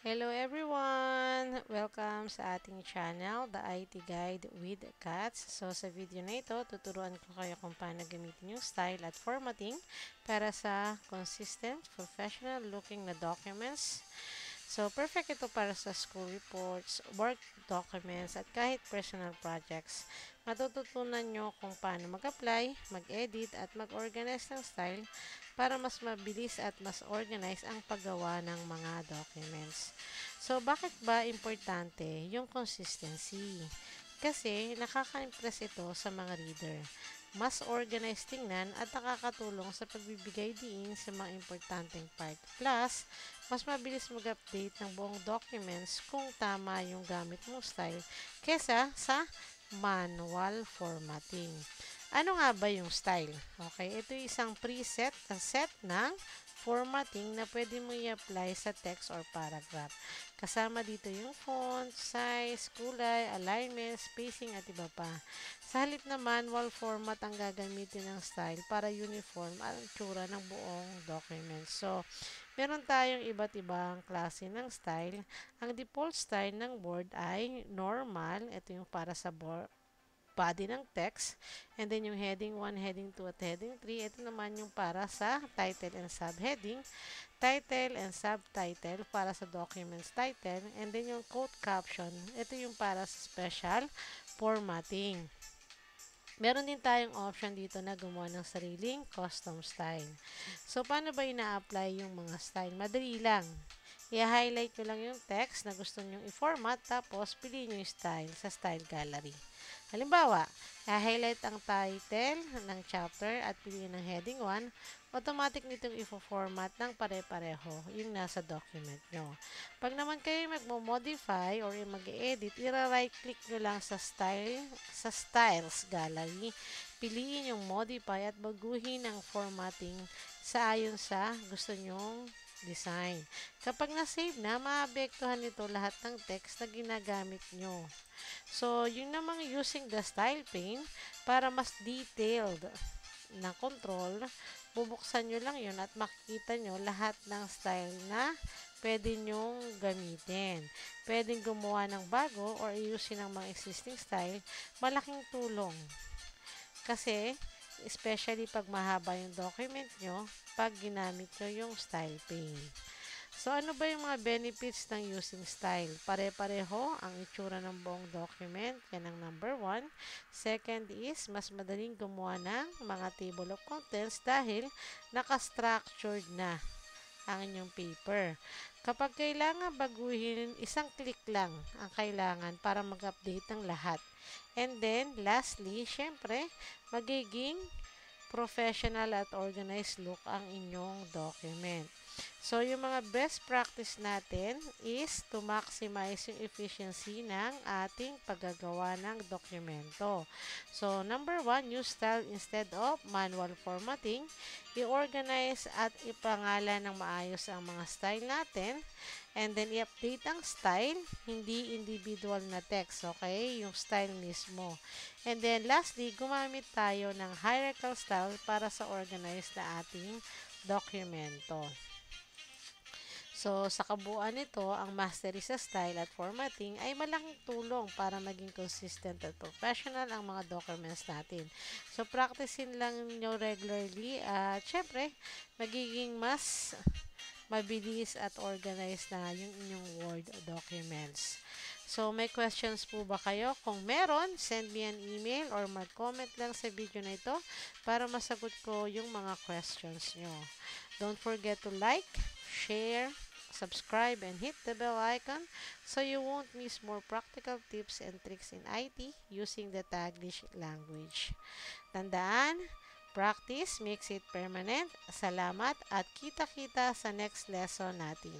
Hello everyone! Welcome sa ating channel, The IT Guide with Cats. So sa video na ito, tuturuan ko kayo kung paano gamitin yung style at formatting para sa consistent, professional looking na documents. So perfect ito para sa school reports, work documents, at kahit personal projects. Matututunan nyo kung paano mag-apply, mag-edit, at mag-organize ng style para mas mabilis at mas organize ang paggawa ng mga documents. So, bakit ba importante yung consistency? Kasi nakaka-impress ito sa mga reader. Mas organized tingnan at nakakatulong sa pagbibigay diin sa mga importanteng part. Plus, mas mabilis mag-update ng buong documents kung tama yung gamit mong style kesa sa manual formatting. Ano nga ba yung style? Okay, ito yung isang preset na set ng formatting na pwede mo i-apply sa text or paragraph. Kasama dito yung font, size, kulay, alignment, spacing at iba pa. Sa halip na manual format ang gagamitin ng style para uniform ang tsura ng buong document. So, meron tayong iba't ibang klase ng style. Ang default style ng Word ay normal. Ito yung para sa body ng text. And then yung heading 1, heading 2, at heading 3. Ito naman yung para sa title and subheading. Title and subtitle para sa documents title. And then yung quote caption. Ito yung para sa special formatting. Meron din tayong option dito na gumawa ng sariling custom style. So, paano ba ina-apply yung mga style? Madali lang. I-highlight nyo lang yung text na gusto nyo i-format, tapos piliin nyo yung style sa style gallery. Halimbawa, i-highlight ang title ng chapter at piliin ang heading 1, automatic nitong i-format ng pare-pareho yung nasa document nyo. Pag naman kayo magmo-modify or mag-edit, i-right click nyo lang sa styles gallery. Piliin yung modify at baguhin ang formatting sa ayon sa gusto nyong design. Kapag na-save na, maapektuhan nito lahat ng text na ginagamit nyo. So, yung namang using the style pane para mas detailed na control, bubuksan nyo lang yun at makikita nyo lahat ng style na pwede nyong gamitin. Pwedeng gumawa ng bago or iusin ng mga existing style, malaking tulong. Kasi, especially pag mahaba yung document nyo, pag ginamit nyo yung style pane. So, ano ba yung mga benefits ng using style? Pare-pareho ang itsura ng buong document. Yan ang number 1. Second is, mas madaling gumawa ng mga table of contents dahil naka-structured na ang inyong paper. Kapag kailangan baguhin, isang click lang ang kailangan para mag-update ng lahat. And then, lastly, syempre, magiging professional at organized look ang inyong document. So, yung mga best practice natin is to maximize yung efficiency ng ating paggagawa ng dokumento. So, number 1, use style instead of manual formatting. I-organize at ipangalan ng maayos ang mga style natin. And then, i-update ang style, hindi individual na text, okay? Yung style mismo. And then, lastly, gumamit tayo ng hierarchical style para sa organized na ating dokumento. So, sa kabuuan nito, ang mastery sa style at formatting ay malaking tulong para maging consistent at professional ang mga documents natin. So, practicein lang nyo regularly at syempre, magiging mas mabilis at organized na yung inyong Word documents. So, may questions po ba kayo? Kung meron, send me an email or mag-comment lang sa video na ito para masagot ko yung mga questions nyo. Don't forget to like, share, subscribe, and hit the bell icon so you won't miss more practical tips and tricks in IT using the Taglish language. Tandaan, practice makes it permanent. Salamat at kita-kita sa next lesson natin.